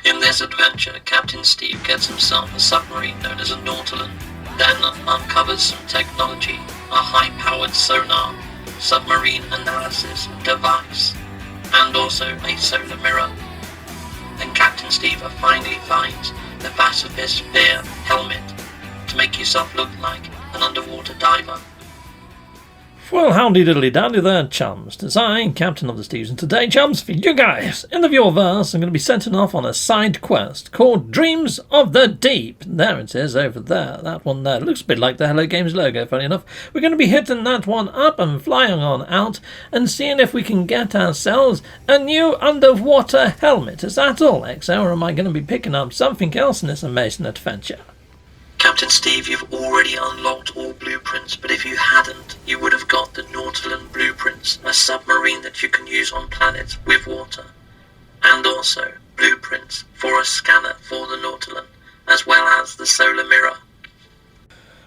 In this adventure, Captain Steve gets himself a submarine known as a Nautilon, then uncovers some technology, a high-powered sonar, submarine analysis device, and also a solar mirror. Then Captain Steve finally finds the Pacifist Sphere helmet to make yourself look like an underwater diver. Well, howdy diddly dandy there, chums. It's I, Captain of the Steves, and today, chums, for you guys, in the viewerverse, I'm going to be setting off on a side quest called Dreams of the Deep. There it is, over there, that one there. It looks a bit like the Hello Games logo, funny enough. We're going to be hitting that one up and flying on out and seeing if we can get ourselves a new underwater helmet. Is that all, XO, or am I going to be picking up something else in this amazing adventure? Captain Steve, you've already unlocked all blueprints, but if you hadn't, you would have got the Nautilon blueprints, a submarine that you can use on planets with water, and also blueprints for a scanner for the Nautilon, as well as the solar mirror.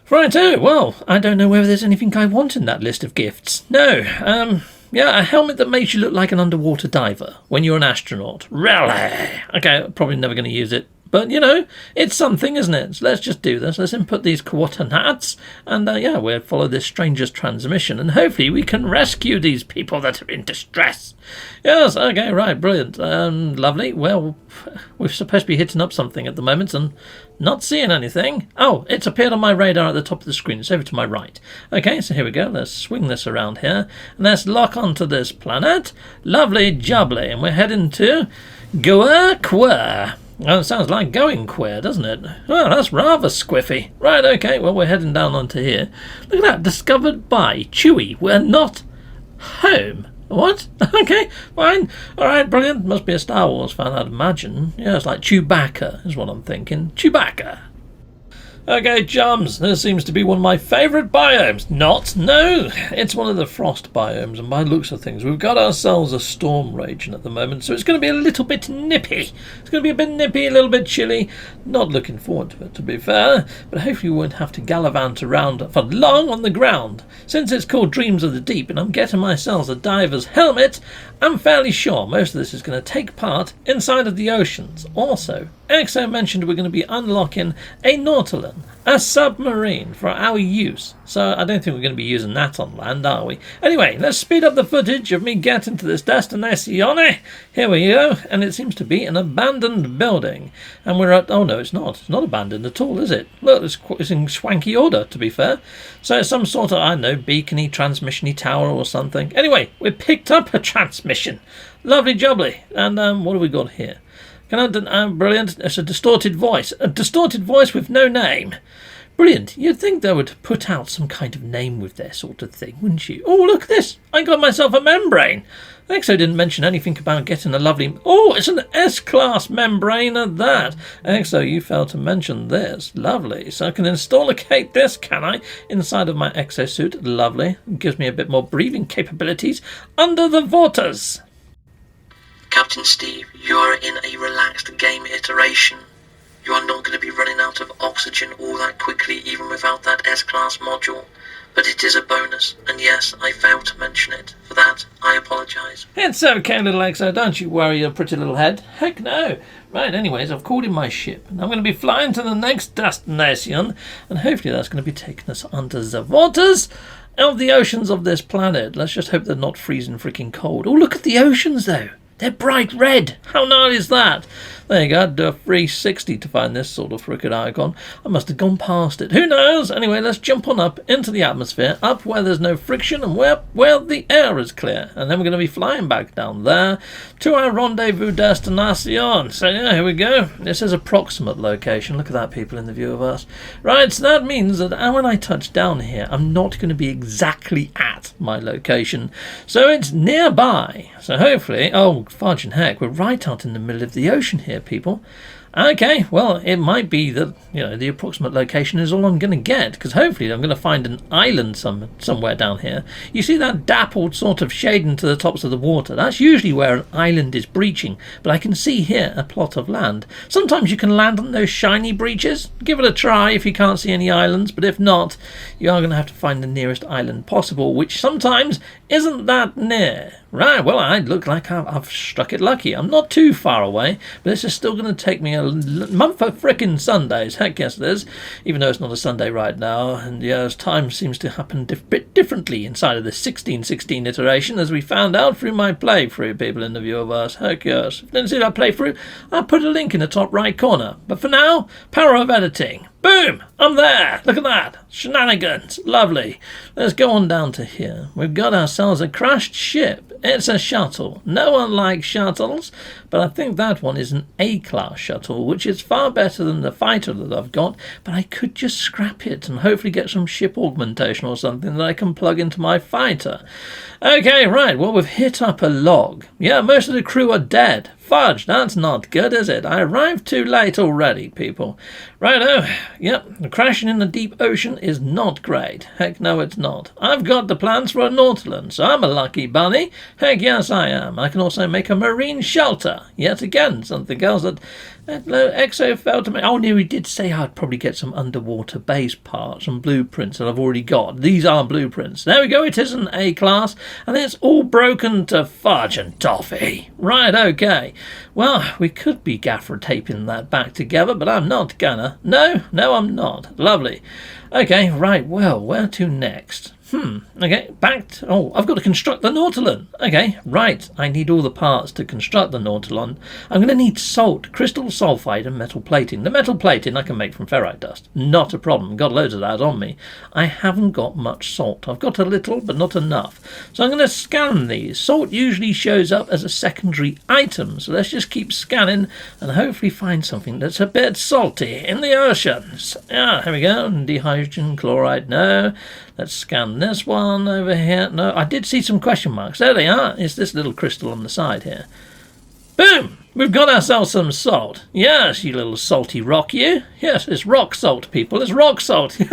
Righto, well, I don't know whether there's anything I want in that list of gifts. No, yeah, a helmet that makes you look like an underwater diver when you're an astronaut. Really? Okay, probably never going to use it. But, you know, it's something, isn't it? So let's just do this. Let's input these coordinates. And, yeah, we'll follow this stranger's transmission. And hopefully we can rescue these people that are in distress. Yes, okay, right, brilliant. Lovely. Well, we're supposed to be hitting up something at the moment and not seeing anything. Oh, it's appeared on my radar at the top of the screen. It's over to my right. Okay, so here we go. Let's swing this around here. And let's lock onto this planet. Lovely jubbly. And we're heading to Goa. Oh, it sounds like going queer, doesn't it? Well, that's rather squiffy. Right, okay, well, we're heading down onto here. Look at that, discovered by Chewie. We're not home. What? Okay, fine. All right, brilliant. Must be a Star Wars fan, I'd imagine. Yeah, it's like Chewbacca is what I'm thinking. Chewbacca. Okay, chums, this seems to be one of my favourite biomes. Not? No, it's one of the frost biomes, and by the looks of things, we've got ourselves a storm raging at the moment, so it's going to be a little bit nippy. It's going to be a bit nippy, a little bit chilly. Not looking forward to it, to be fair, but hopefully we won't have to gallivant around for long on the ground. Since it's called Dreams of the Deep, and I'm getting myself a diver's helmet, I'm fairly sure most of this is going to take part inside of the oceans. Also, XO mentioned we're going to be unlocking a Nautilon, a submarine for our use. So I don't think we're going to be using that on land, are we? Anyway, let's speed up the footage of me getting to this destination. Here we go. And it seems to be an abandoned building. And we're at... Oh, no, it's not. It's not abandoned at all, is it? Look, it's in swanky order, to be fair. So it's some sort of, I don't know, beacony, transmission-y tower or something. Anyway, we picked up a transmission. Lovely jubbly. And what have we got here? Brilliant. It's a distorted voice. A distorted voice with no name. Brilliant. You'd think they would put out some kind of name with their sort of thing, wouldn't you? Oh, look at this. I got myself a membrane. XO didn't mention anything about getting a lovely... Oh, it's an S-class membrane at that. XO, you failed to mention this. Lovely. So I can installocate this, can I? Inside of my exosuit. Lovely. It gives me a bit more breathing capabilities under the waters. Captain Steve, you are in a relaxed game iteration. You are not going to be running out of oxygen all that quickly, even without that S-Class module. But it is a bonus, and yes, I failed to mention it. For that, I apologise. It's okay, little XO, don't you worry your pretty little head. Heck no. Right, anyways, I've called in my ship, and I'm going to be flying to the next destination, and hopefully that's going to be taking us under the waters of the oceans of this planet. Let's just hope they're not freezing freaking cold. Oh, look at the oceans, though. They're bright red. How gnarly is that? There you go. I'd do a 360 to find this sort of frickin' icon. I must have gone past it. Who knows? Anyway, let's jump on up into the atmosphere, up where there's no friction and where the air is clear. And then we're going to be flying back down there to our rendezvous destination. So yeah, here we go. This is approximate location. Look at that, people in the viewerverse. Right, so that means that when I touch down here, I'm not going to be exactly at my location. So it's nearby. So hopefully, oh, fudge and heck, we're right out in the middle of the ocean here, people. Okay, well, it might be that, you know, the approximate location is all I'm going to get, because hopefully I'm going to find an island somewhere down here. You see that dappled sort of shading to the tops of the water? That's usually where an island is breaching, but I can see here a plot of land. Sometimes you can land on those shiny breaches. Give it a try if you can't see any islands, but if not, you are going to have to find the nearest island possible, which sometimes isn't that near. Right, well, I look like I've struck it lucky. I'm not too far away, but this is still going to take me a month of frickin' Sundays. Heck yes it is, even though it's not a Sunday right now. And yes, time seems to happen bit differently inside of the 1616 iteration, as we found out through my playthrough, people in the viewerverse. Heck yes. If you didn't see that playthrough, I'll put a link in the top right corner. But for now, power of editing. Boom! I'm there! Look at that! Shenanigans! Lovely. Let's go on down to here. We've got ourselves a crashed ship. It's a shuttle. No one likes shuttles, but I think that one is an A-class shuttle, which is far better than the fighter that I've got, but I could just scrap it and hopefully get some ship augmentation or something that I can plug into my fighter. Okay, right, well, we've hit up a log. Yeah, most of the crew are dead. Fudge, that's not good, is it? I arrived too late already, people. Righto, yep, crashing in the deep ocean is not great. Heck no, it's not. I've got the plans for a Nautilon, so I'm a lucky bunny. Heck yes, I am. I can also make a marine shelter. Yet again, something else that Exo failed to make. Oh, no, he did say I'd probably get some underwater base parts and blueprints that I've already got. These are blueprints. There we go, it is an A-class, and it's all broken to fudge and toffee. Right, okay. Well, we could be gaffer taping that back together, but I'm not gonna. No, I'm not. Lovely. Okay, right, well, where to next? Okay, I've got to construct the Nautilon. Okay, right, I need all the parts to construct the Nautilon. I'm going to need salt, crystal sulfide and metal plating. The metal plating I can make from ferrite dust. Not a problem, got loads of that on me. I haven't got much salt. I've got a little, but not enough. So I'm going to scan these. Salt usually shows up as a secondary item, so let's just keep scanning and hopefully find something that's a bit salty in the oceans. Yeah, here we go. Dihydrogen chloride, no. Let's scan this one over here. No, I did see some question marks. There they are. It's this little crystal on the side here. Boom! We've got ourselves some salt. Yes, you little salty rock, you. Yes, it's rock salt, people. It's rock salt. See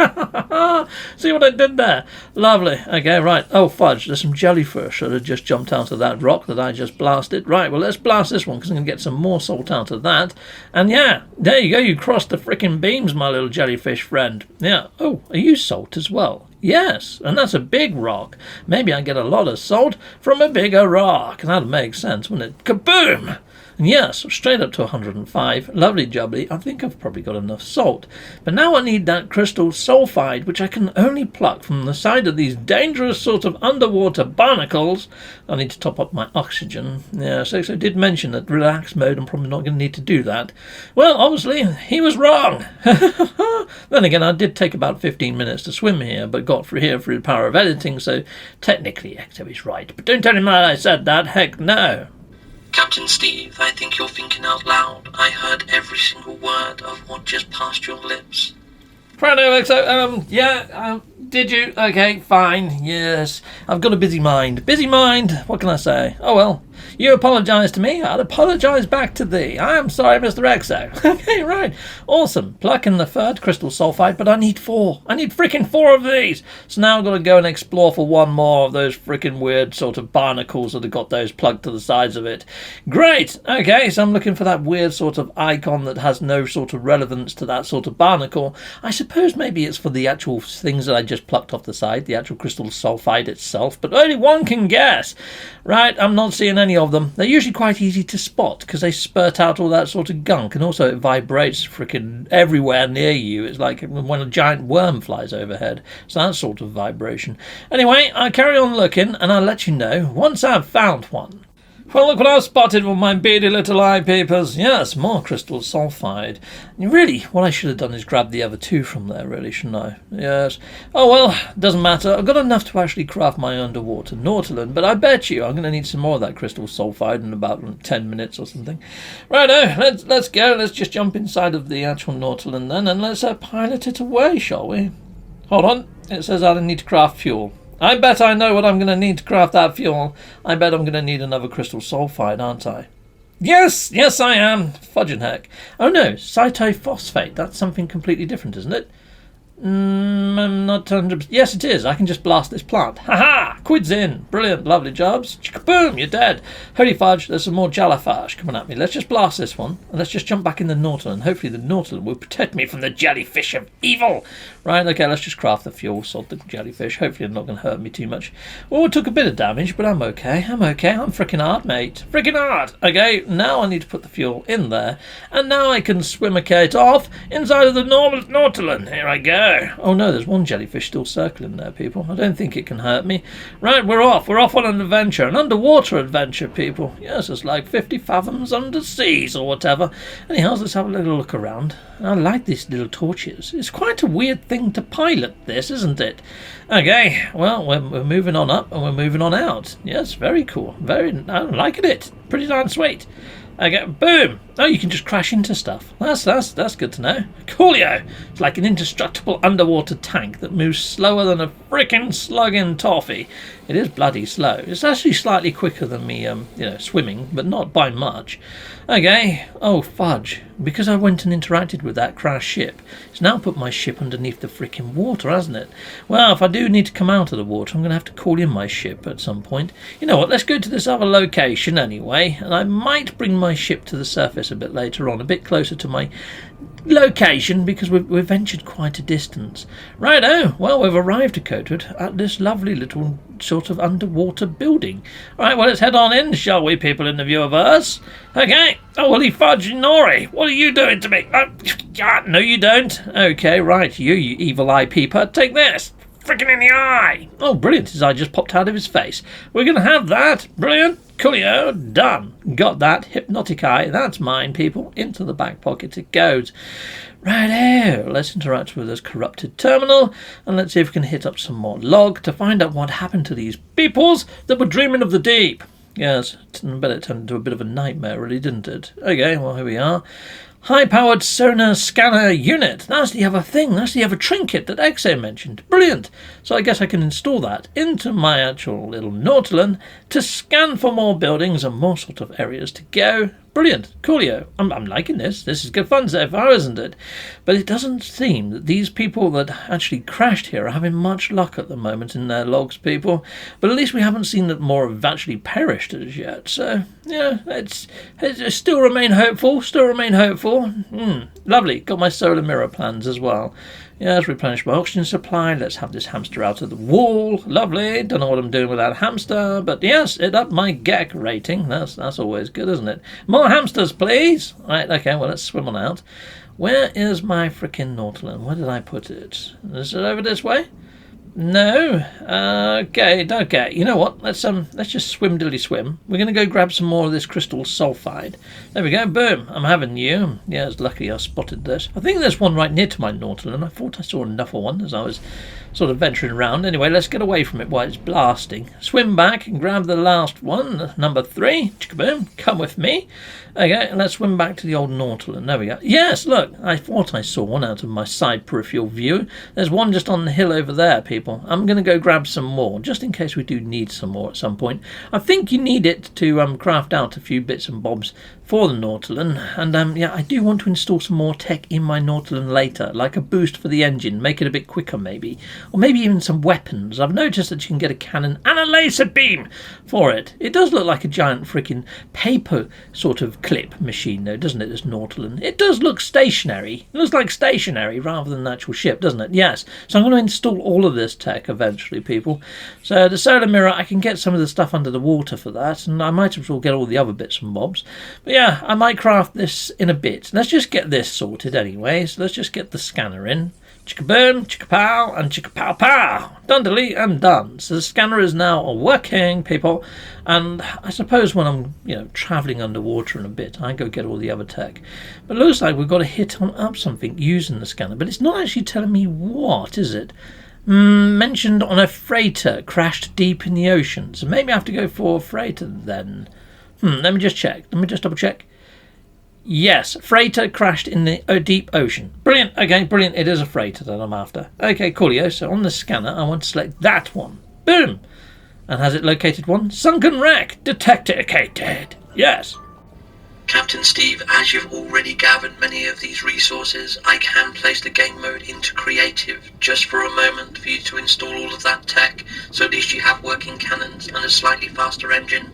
what I did there? Lovely. Okay, right. Oh, fudge. There's some jellyfish that have just jumped out of that rock that I just blasted. Right, well, let's blast this one because I'm going to get some more salt out of that. And yeah, there you go. You crossed the frickin' beams, my little jellyfish friend. Yeah. Oh, are you salt as well? Yes, and that's a big rock. Maybe I get a lot of salt from a bigger rock. That'd make sense, wouldn't it? Kaboom! And yes, straight up to 105. Lovely jubbly. I think I've probably got enough salt. But now I need that crystal sulfide, which I can only pluck from the side of these dangerous sort of underwater barnacles. I need to top up my oxygen. Yes, so I did mention that relaxed mode, I'm probably not going to need to do that. Well, obviously, he was wrong. Then again, I did take about 15 minutes to swim here, but got through here through the power of editing, so technically Ecto is right. But don't tell him that I said that. Heck no. Captain Steve, I think you're thinking out loud. I heard every single word of what just passed your lips. Did you? Okay, fine, yes. I've got a busy mind. Busy mind, what can I say? Oh well, you apologise to me, I'd apologise back to thee. I am sorry, Mr. Exo. Okay, right, awesome. Plucking the third crystal sulfide, but I need 4. I need frickin' 4 of these. So now I've got to go and explore for one more of those frickin' weird sort of barnacles that have got those plugged to the sides of it. Great, okay, so I'm looking for that weird sort of icon that has no sort of relevance to that sort of barnacle. I suppose maybe it's for the actual things that I just plucked off the side, the actual crystal sulfide itself, but only one can guess. Right, I'm not seeing any of them. They're usually quite easy to spot because they spurt out all that sort of gunk, and also it vibrates freaking everywhere near you. It's like when a giant worm flies overhead. So that sort of vibration. Anyway, I'll carry on looking and I'll let you know once I've found one. Well, look what I've spotted with my beady little eye peepers. Yes, more crystal sulfide. Really, what I should have done is grab the other 2 from there, really, shouldn't I? Yes. Oh, well, doesn't matter. I've got enough to actually craft my underwater Nautilon, but I bet you I'm going to need some more of that crystal sulfide in about 10 minutes or something. Righto, let's go. Let's just jump inside of the actual Nautilon then, and let's pilot it away, shall we? Hold on. It says I need to craft fuel. I bet I know what I'm going to need to craft that fuel. I bet I'm going to need another crystal sulfide, aren't I? Yes, I am. Fudging heck. Oh no, cytophosphate. That's something completely different, isn't it? I'm not 100%. Yes, it is. I can just blast this plant. Ha-ha! Quid's in. Brilliant. Lovely jobs. Boom! You're dead. Holy fudge, there's some more jellyfish coming at me. Let's just blast this one. And let's just jump back in the Nautilon. Hopefully the Nautilon will protect me from the jellyfish of evil. Right, okay, let's just craft the fuel. Sod the jellyfish. Hopefully they're not going to hurt me too much. Oh, it took a bit of damage, but I'm okay. I'm freaking hard, mate. Freaking hard. Okay, now I need to put the fuel in there. And now I can swimicate off inside of the Nautilon. Here I go. Oh no, there's one jellyfish still circling there, people. I don't think it can hurt me. Right, we're off. We're off on an adventure. An underwater adventure, people. Yes, it's like 50 fathoms under seas or whatever. Anyhow, let's have a little look around. I like these little torches. It's quite a weird thing to pilot this, isn't it? Okay, well, we're moving on up and we're moving on out. Yes, very cool. I'm liking it. Pretty darn sweet. Okay, boom! Oh, you can just crash into stuff. That's good to know. Coolio! It's like an indestructible underwater tank that moves slower than a frickin' slug in toffee. It is bloody slow. It's actually slightly quicker than me, swimming, but not by much. Okay. Oh, fudge. Because I went and interacted with that crashed ship, it's now put my ship underneath the frickin' water, hasn't it? Well, if I do need to come out of the water, I'm going to have to call in my ship at some point. You know what? Let's go to this other location anyway, and I might bring my ship to the surface a bit later on, a bit closer to my location, because we've ventured quite a distance. Righto, well, we've arrived, Dakota, at this lovely little sort of underwater building. Right, well, let's head on in, shall we, people in the viewerverse? Okay. Oh, holy fudge, Nori, what are you doing to me? No, you don't. Okay, right, you evil eye peeper, take this. Frickin' in the eye! Oh, brilliant, his eye just popped out of his face. We're going to have that. Brilliant. Coolio. Done. Got that. Hypnotic eye. That's mine, people. Into the back pocket it goes. Righto. Let's interact with this corrupted terminal, and let's see if we can hit up some more log to find out what happened to these peoples that were dreaming of the deep. Yes, I bet it turned into a bit of a nightmare, really, didn't it? Okay, well, here we are. High-powered sonar scanner unit. That's the other thing. That's the other trinket that Exo mentioned. Brilliant. So I guess I can install that into my actual little Nautilon to scan for more buildings and more sort of areas to go. Brilliant. Coolio. I'm liking this. This is good fun so far, isn't it? But it doesn't seem that these people that actually crashed here are having much luck at the moment in their logs, people. But at least we haven't seen that more have actually perished as yet. So, yeah, it's still remain hopeful. Lovely. Got my solar mirror plans as well. Yes, replenish my oxygen supply. Let's have this hamster out of the wall. Lovely. Don't know what I'm doing with that hamster, but yes, it upped my GEC rating. That's always good, isn't it? More hamsters, please. Right, okay, well, let's swim on out. Where is my frickin' Nautilon? Where did I put it? Is it over this way? No. Okay. You know what? Let's just swim. We're going to go grab some more of this crystal sulfide. There we go. Boom. I'm having you. Yeah, it's lucky I spotted this. I think there's one right near to my Nautilon. I thought I saw another one as I was sort of venturing around. Anyway, let's get away from it while it's blasting. Swim back and grab the last one, number 3. Boom. Come with me. Okay, let's swim back to the old Nautilon. There we go. Yes, look. I thought I saw one out of my side peripheral view. There's one just on the hill over there, people. I'm going to go grab some more, just in case we do need some more at some point. I think you need it to craft out a few bits and bobs for the Nautilon, and yeah, I do want to install some more tech in my Nautilon later, like a boost for the engine, make it a bit quicker maybe, or maybe even some weapons. I've noticed that you can get a cannon and a laser beam for it. It does look like a giant freaking paper sort of clip machine though, doesn't it, this Nautilon? It does look stationary. It looks like stationary rather than an actual ship, doesn't it? Yes. So I'm going to install all of this tech eventually, people. So the solar mirror, I can get some of the stuff under the water for that, and I might as well get all the other bits and bobs. But yeah, I might craft this in a bit. Let's just get this sorted anyway. So let's just get the scanner in. Chicka-boom, chicka-pow, and chicka-pow-pow. Done-delete and done. So the scanner is now working, people. And I suppose when I'm, travelling underwater in a bit, I go get all the other tech. But it looks like we've got to hit on up something using the scanner. But it's not actually telling me what, is it? Mentioned on a freighter crashed deep in the ocean. So maybe I have to go for a freighter then. Let me just check. Let me just double check. Yes, freighter crashed in the deep ocean. Brilliant. Okay, brilliant. It is a freighter that I'm after. Okay, coolio. So on the scanner, I want to select that one. Boom. And has it located one? Sunken wreck detected. Yes. Captain Steve, as you've already gathered many of these resources, I can place the game mode into creative just for a moment for you to install all of that tech, so at least you have working cannons and a slightly faster engine.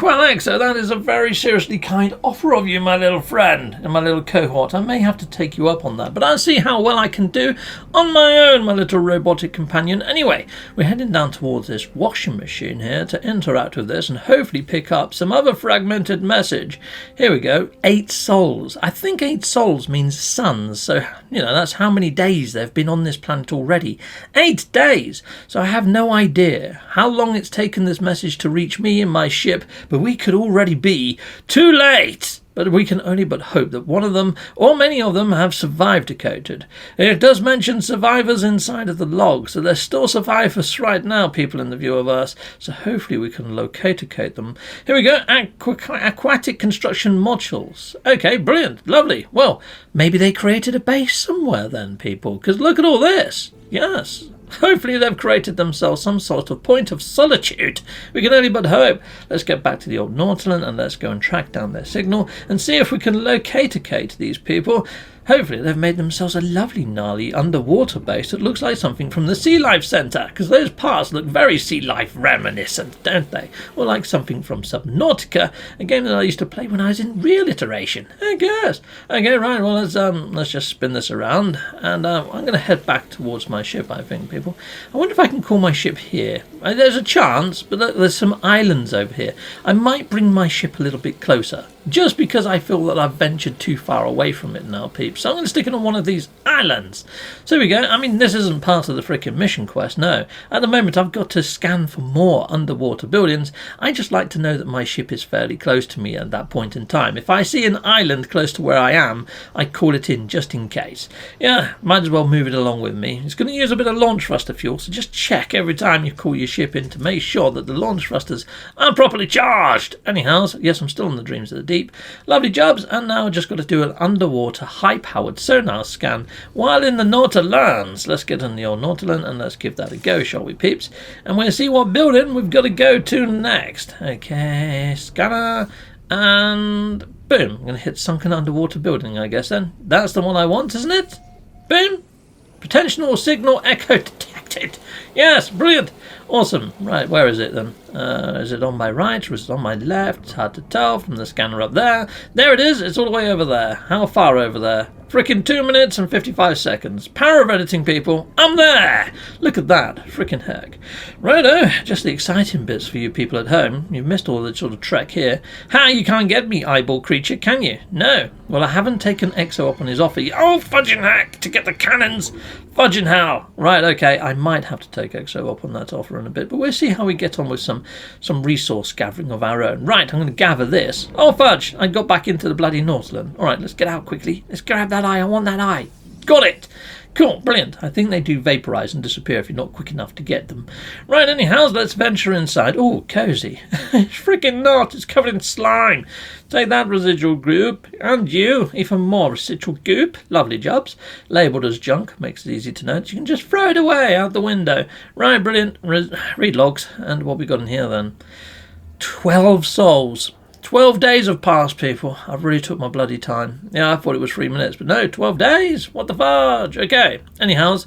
Well, Exo, that is a very seriously kind offer of you, my little friend and my little cohort. I may have to take you up on that, but I'll see how well I can do on my own, my little robotic companion. Anyway, we're heading down towards this washing machine here to interact with this and hopefully pick up some other fragmented message. Here we go, 8 souls. I think 8 souls means suns, so, that's how many days they've been on this planet already. 8 days! So I have no idea how long it's taken this message to reach me in my ship, but we could already be too late. But we can only but hope that one of them, or many of them, have survived decoded. It does mention survivors inside of the log, so there's still survivors right now, people in the viewerverse, so hopefully we can locate them. Here we go, aquatic construction modules. Okay, brilliant, lovely. Well, maybe they created a base somewhere then, people, because look at all this. Yes. Hopefully they've created themselves some sort of point of solitude. We can only but hope. Let's get back to the old Nautilon and let's go and track down their signal and see if we can locate these people. Hopefully they've made themselves a lovely, gnarly underwater base that looks like something from the Sea Life Centre, because those parts look very Sea Life reminiscent, don't they? Or like something from Subnautica, a game that I used to play when I was in real iteration, I guess. Okay, right, well, let's just spin this around, and I'm going to head back towards my ship, I think, people. I wonder if I can call my ship here. There's a chance, but there's some islands over here. I might bring my ship a little bit closer, just because I feel that I've ventured too far away from it now, peeps. So I'm going to stick it on one of these islands. So here we go. I mean, this isn't part of the frickin' mission quest, no. At the moment, I've got to scan for more underwater buildings. I just like to know that my ship is fairly close to me at that point in time. If I see an island close to where I am, I call it in just in case. Yeah, might as well move it along with me. It's going to use a bit of launch thruster fuel, so just check every time you call your ship in to make sure that the launch thrusters are properly charged. Anyhow, yes, I'm still in the dreams of the deep. Lovely jobs, and now I've just got to do an underwater high-powered sonar scan while in the Nautilons. Let's get on the old Nautilon and let's give that a go, shall we, peeps? And we'll see what building we've got to go to next. Okay, scanner, and boom. I'm going to hit sunken underwater building, I guess, then. That's the one I want, isn't it? Boom. Potential signal echo detected. Yes, brilliant. Awesome. Right, where is it then? Is it on my right or is it on my left? It's hard to tell from the scanner up there. There it is. It's all the way over there. How far over there? Frickin' 2 minutes and 55 seconds. Power of editing, people. I'm there. Look at that. Frickin' heck. Righto. Just the exciting bits for you people at home. You've missed all the sort of trek here. How, you can't get me, eyeball creature, can you? No. Well, I haven't taken Exo up on his offer. Oh, fudging heck. To get the cannons. Fudging hell. Right, okay. I might have to take Exo up on that offer in a bit, but we'll see how we get on with some resource gathering of our own. Right, I'm going to gather this. Oh, fudge. I got back into the bloody Nautilon. All right, let's get out quickly. Let's grab that eye. I want that eye. Got it. Cool, brilliant. I think they do vaporize and disappear if you're not quick enough to get them. Right, anyhow, let's venture inside. Oh, cozy. It's freaking not. It's covered in slime. Take that, residual goop. And you, even more residual goop. Lovely jobs. Labelled as junk. Makes it easy to note. You can just throw it away out the window. Right, brilliant. Read logs. And what we got in here then? 12 souls. 12 days have passed, people. I've really took my bloody time. Yeah, I thought it was 3 minutes, but no, 12 days. What the fudge? Okay. Anyhow,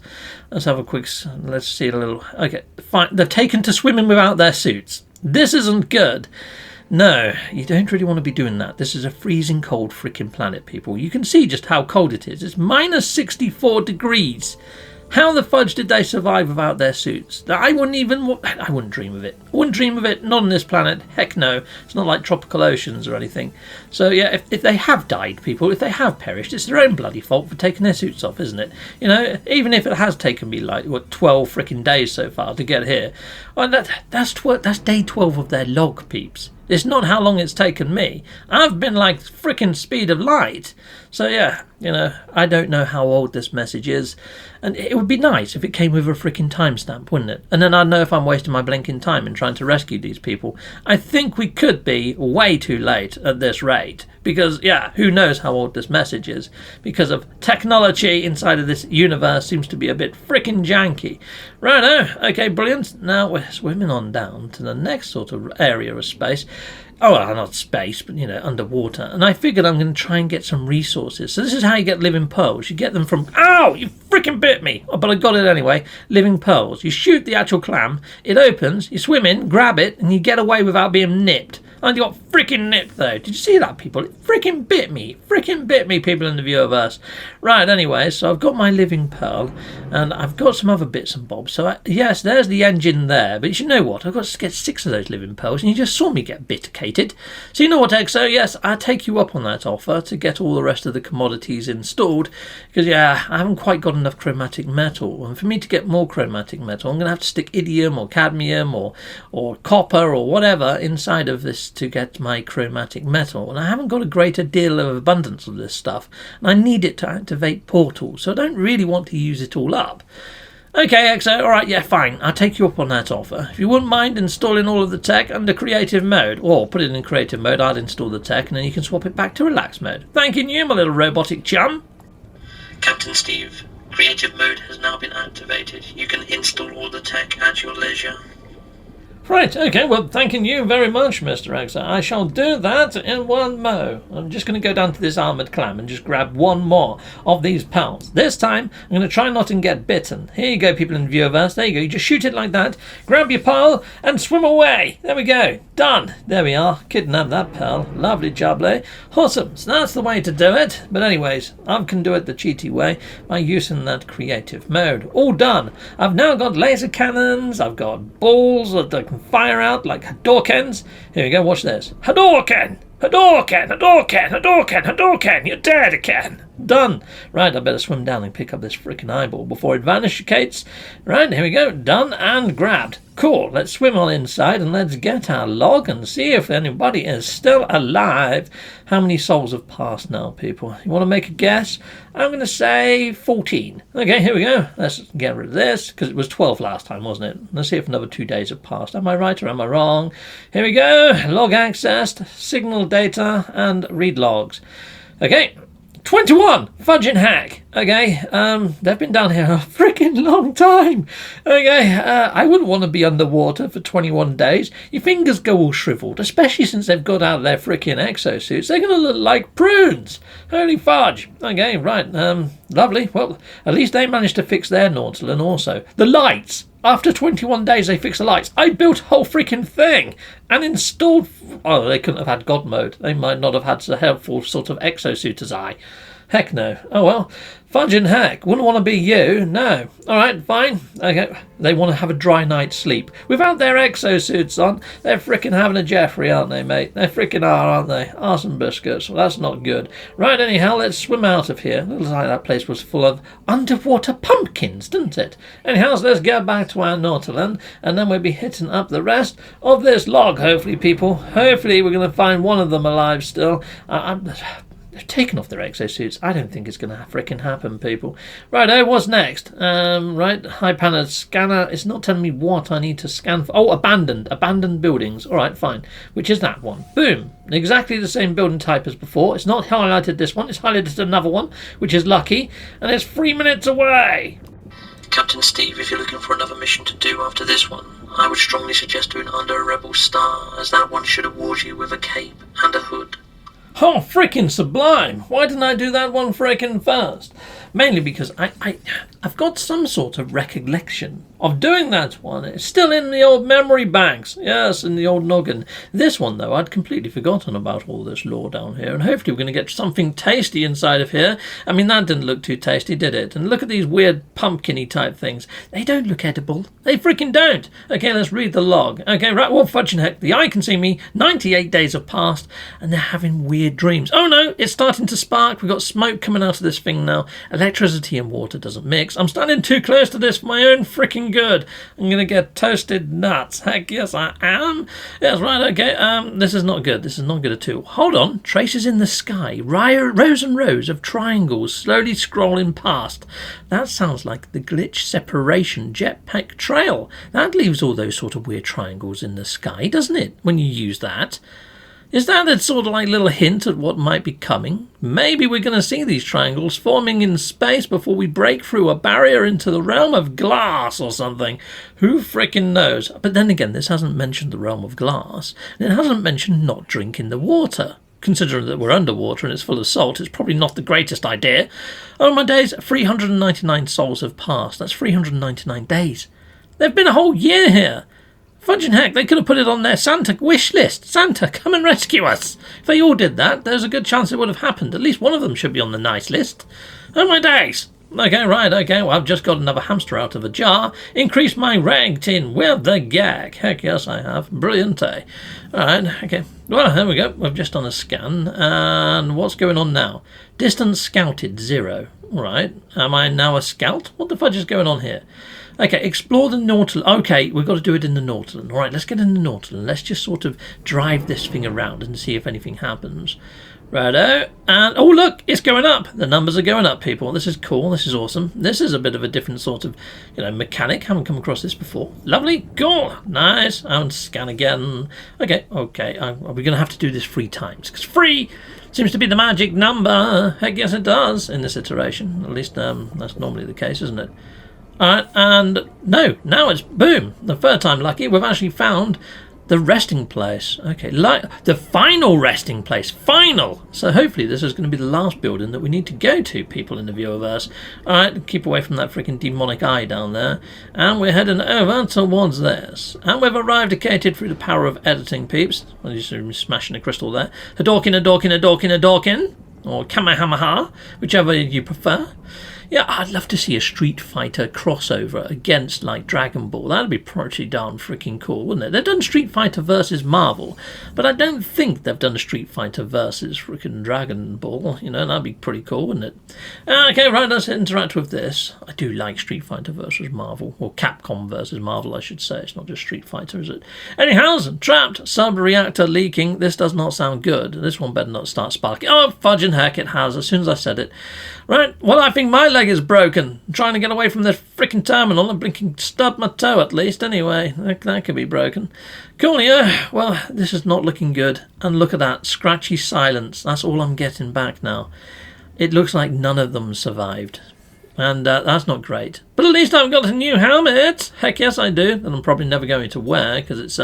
let's have a quick... Let's see a little... Okay, fine. They've taken to swimming without their suits. This isn't good. No, you don't really want to be doing that. This is a freezing cold freaking planet, people. You can see just how cold it is. It's minus 64 degrees. How the fudge did they survive without their suits? I wouldn't dream of it. I wouldn't dream of it. Not on this planet. Heck no. It's not like tropical oceans or anything. So yeah, if they have died, people, if they have perished, it's their own bloody fault for taking their suits off, isn't it? You know, even if it has taken me like 12 freaking days so far to get here. Well, that's day 12 of their log, peeps. It's not how long it's taken me. I've been like frickin' speed of light. So yeah, you know, I don't know how old this message is. And it would be nice if it came with a frickin' timestamp, wouldn't it? And then I'd know if I'm wasting my blinking time in trying to rescue these people. I think we could be way too late at this rate. Because, yeah, who knows how old this message is. Because of technology inside of this universe seems to be a bit frickin' janky. Righto, okay, brilliant. Now we're swimming on down to the next sort of area of space. Oh, well, not space, but, underwater. And I figured I'm going to try and get some resources. So this is how you get living pearls. You get them from... Ow! You freaking bit me! Oh, but I got it anyway. Living pearls. You shoot the actual clam, it opens, you swim in, grab it, and you get away without being nipped. And you got freaking nipped, though. Did you see that, people? It freaking bit me. Freaking bit me, people in the viewerverse. Right, anyway, so I've got my living pearl, and I've got some other bits and bobs. So, yes, there's the engine there. But you know what? I've got to get 6 of those living pearls, and you just saw me get biticated. So you know what, Exo? Yes, I'll take you up on that offer to get all the rest of the commodities installed. Because, yeah, I haven't quite got enough chromatic metal. And for me to get more chromatic metal, I'm going to have to stick idium or cadmium or copper or whatever inside of this to get my chromatic metal, and I haven't got a greater deal of abundance of this stuff, and I need it to activate portals, so I don't really want to use it all up. Okay, Exo, alright, yeah, fine, I'll take you up on that offer. If you wouldn't mind installing all of the tech under creative mode, or put it in creative mode, I'll install the tech, and then you can swap it back to relax mode. Thanking you, my little robotic chum. Captain Steve, creative mode has now been activated. You can install all the tech at your leisure. Right, okay, well, thanking you very much, Mr. Exo. I shall do that in one mo. I'm just going to go down to this armoured clam and just grab one more of these pearls. This time, I'm going to try not and get bitten. Here you go, people in the viewerverse. There you go. You just shoot it like that, grab your pearl, and swim away. There we go. Done. There we are. Kidnap that pearl. Lovely jubbly. Awesome. So that's the way to do it. But anyways, I can do it the cheaty way by using that creative mode. All done. I've now got laser cannons. I've got balls that I can fire out like Hadorkens. Here we go, watch this. Hadorken! Hadorken! Hadorken! Hadorken! Hadorken! You're dead again! Done. Right, I better swim down and pick up this freaking eyeball before it vanishes. Right, here we go. Done and grabbed. Cool. Let's swim on inside and let's get our log and see if anybody is still alive. How many souls have passed now, people? You want to make a guess? I'm going to say 14. Okay, here we go. Let's get rid of this because it was 12 last time, wasn't it? Let's see if another 2 days have passed. Am I right or am I wrong? Here we go. Log accessed, signal data, and read logs. Okay. 21! Fudging hack. Okay, they've been down here a freaking long time. Okay, I wouldn't want to be underwater for 21 days. Your fingers go all shriveled, especially since they've got out of their freaking exosuits. They're going to look like prunes. Holy fudge. Okay, right, lovely. Well, at least they managed to fix their Nautilon also. The lights. After 21 days, they fixed the lights. I built a whole freaking thing and installed... Oh, they couldn't have had God mode. They might not have had so helpful sort of exosuit as I. Heck no. Oh well. Fudge and heck. Wouldn't want to be you. No. Alright, fine. Okay. They want to have a dry night's sleep. Without their exosuits on, they're frickin' having a Jeffrey, aren't they, mate? They frickin' are, aren't they? Arse and biscuits. Well, that's not good. Right, anyhow, let's swim out of here. Looks like that place was full of underwater pumpkins, didn't it? Anyhow, so let's get back to our Nautilon, and then we'll be hitting up the rest of this log, hopefully, people. Hopefully, we're going to find one of them alive still. They've taken off their exosuits. I don't think it's going to frickin' happen, people. Righto, what's next? Right, high-powered scanner. It's not telling me what I need to scan for. Oh, abandoned. Abandoned buildings. All right, fine. Which is that one? Boom. Exactly the same building type as before. It's not highlighted this one. It's highlighted another one, which is lucky. And it's 3 minutes away. Captain Steve, if you're looking for another mission to do after this one, I would strongly suggest doing Under a Rebel Star, as that one should award you with a cape and a hood. Oh, freaking sublime! Why didn't I do that one freaking first? Mainly because I've got some sort of recollection of doing that one. It's still in the old memory banks. Yes, in the old noggin. This one, though, I'd completely forgotten about all this lore down here. And hopefully we're going to get something tasty inside of here. I mean, that didn't look too tasty, did it? And look at these weird pumpkin-y type things. They don't look edible. They freaking don't. Okay, let's read the log. Okay, right, well, fudging heck. The eye can see me. 98 days have passed, and they're having weird dreams. Oh, no, it's starting to spark. We've got smoke coming out of this thing now. Electricity and water doesn't mix. I'm standing too close to this for my own freaking good. I'm going to get toasted nuts. Heck yes, I am. Yes, right, okay. This is not good. This is not good at all. Hold on. Traces in the sky. Rows and rows of triangles slowly scrolling past. That sounds like the glitch separation jetpack trail. That leaves all those sort of weird triangles in the sky, doesn't it, when you use that? Is that a sort of like little hint at what might be coming? Maybe we're going to see these triangles forming in space before we break through a barrier into the realm of glass or something. Who frickin' knows? But then again, this hasn't mentioned the realm of glass, and it hasn't mentioned not drinking the water. Considering that we're underwater and it's full of salt, it's probably not the greatest idea. Oh my days, 399 souls have passed. That's 399 days. They've been a whole year here. Fudging heck, they could have put it on their Santa wish list. Santa, come and rescue us. If they all did that, there's a good chance it would have happened. At least one of them should be on the nice list. Oh my days. Okay, right, okay, well, I've just got another hamster out of a jar. Increase my rag tin with the gag. Heck yes, I have. Brilliant, eh? Alright, okay. Well, there we go. We've just done a scan. And what's going on now? Distance scouted, 0. Alright. Am I now a scout? What the fudge is going on here? Okay, explore the Nautilon. Okay, we've got to do it in the Nautilon. Alright, let's get in the Nautilon. Let's just sort of drive this thing around and see if anything happens. Righto, and oh look, it's going up. The numbers are going up, people. This is cool. This is awesome. This is a bit of a different sort of, mechanic. Haven't come across this before. Lovely, cool, nice. And scan again. Okay. Are we going to have to do this 3 times? Because 3 seems to be the magic number. Heck yes, it does in this iteration. At least that's normally the case, isn't it? Alright, and no, now it's boom. The 3rd time lucky. We've actually found the resting place. Okay, like the final resting place. Final! So hopefully this is going to be the last building that we need to go to, people in the viewerverse. Alright, keep away from that freaking demonic eye down there. And we're heading over towards this. And we've arrived located through the power of editing, peeps. Well, you see me smashing a crystal there. Hadorkin. Or Kamehameha, whichever you prefer. Yeah, I'd love to see a Street Fighter crossover against, like, Dragon Ball. That'd be pretty darn freaking cool, wouldn't it? They've done Street Fighter versus Marvel, but I don't think they've done a Street Fighter versus freaking Dragon Ball. That'd be pretty cool, wouldn't it? Okay, right, let's interact with this. I do like Street Fighter versus Marvel, or Capcom versus Marvel, I should say. It's not just Street Fighter, is it? Anyhow, trapped, sub-reactor leaking. This does not sound good. This one better not start sparking. Oh, fudging heck, it has, as soon as I said it. Right, well, I think my leg is broken. I'm trying to get away from this freaking terminal. I'm blinking stubbed my toe, at least, anyway. That could be broken. Coolio. Well, this is not looking good. And look at that. Scratchy silence. That's all I'm getting back now. It looks like none of them survived. And that's not great. But at least I've got a new helmet. Heck yes, I do. And I'm probably never going to wear, because it's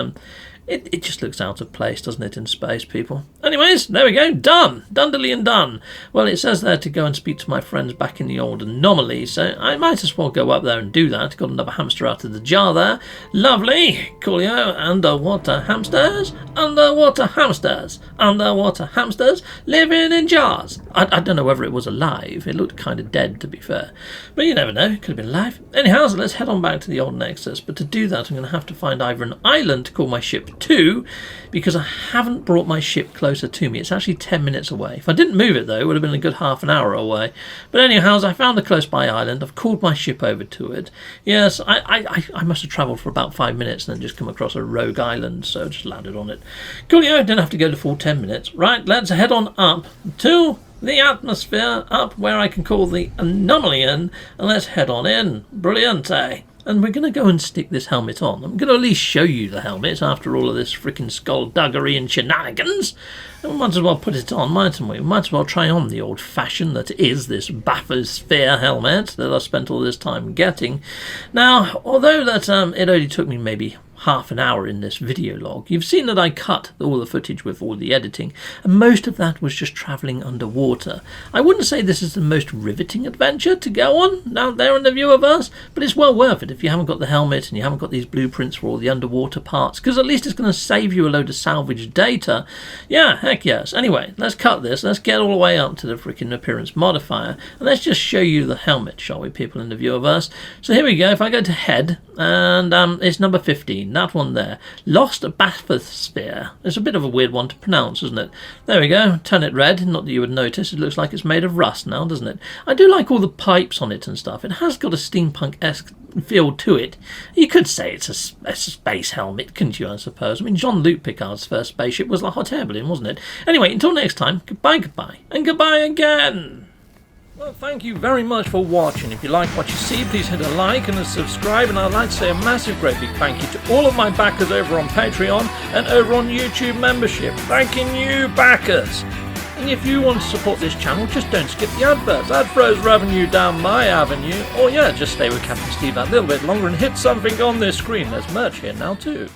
It just looks out of place, doesn't it, in space, people? Anyways, there we go. Done. Dundily and done. Well, it says there to go and speak to my friends back in the old anomaly, so I might as well go up there and do that. Got another hamster out of the jar there. Lovely. Coolio. Underwater hamsters. Underwater hamsters. Underwater hamsters living in jars. I don't know whether it was alive. It looked kind of dead, to be fair. But you never know. It could have been alive. Anyhow, so let's head on back to the old Nexus. But to do that, I'm going to have to find either an island to call my ship to, because I haven't brought my ship closer to me. It's actually 10 minutes away. If I didn't move it, though, it would have been a good half an hour away. But anyhow, as I found a close by island, I've called my ship over to it. Yes, I must have travelled for about 5 minutes and then just come across a rogue island, so I just landed on it. Coolio, didn't have to go the full 10 minutes. Right, let's head on up to the atmosphere, up where I can call the anomaly in, and let's head on in. Brilliant, eh? And we're going to go and stick this helmet on. I'm going to at least show you the helmet after all of this freaking skullduggery and shenanigans. And we might as well put it on, mightn't we? We might as well try on the old fashion that is this bathysphere helmet that I spent all this time getting. Now, although that it only took me maybe half an hour in this video log, you've seen that I cut all the footage with all the editing, and most of that was just travelling underwater. I wouldn't say this is the most riveting adventure to go on out there in the viewerverse, but it's well worth it if you haven't got the helmet and you haven't got these blueprints for all the underwater parts, because at least it's going to save you a load of salvaged data. Yeah, heck yes. Anyway, let's cut this. Let's get all the way up to the freaking appearance modifier, and let's just show you the helmet, shall we, people in the viewerverse? So here we go. If I go to head, and it's number 15. That one there. Lost bathysphere. It's a bit of a weird one to pronounce, isn't it? There we go. Turn it red. Not that you would notice. It looks like it's made of rust now, doesn't it? I do like all the pipes on it and stuff. It has got a steampunk-esque feel to it. You could say it's a space helmet, couldn't you, I suppose? I mean, Jean-Luc Picard's first spaceship was the hot air balloon, wasn't it? Anyway, until next time, goodbye, and goodbye again. Well, thank you very much for watching. If you like what you see, please hit a like and a subscribe, and I'd like to say a massive great big thank you to all of my backers over on Patreon and over on YouTube membership. Thanking you, backers! And if you want to support this channel, just don't skip the adverts. That throws revenue down my avenue. Or yeah, just stay with Captain Steve that little bit longer and hit something on this screen. There's merch here now too.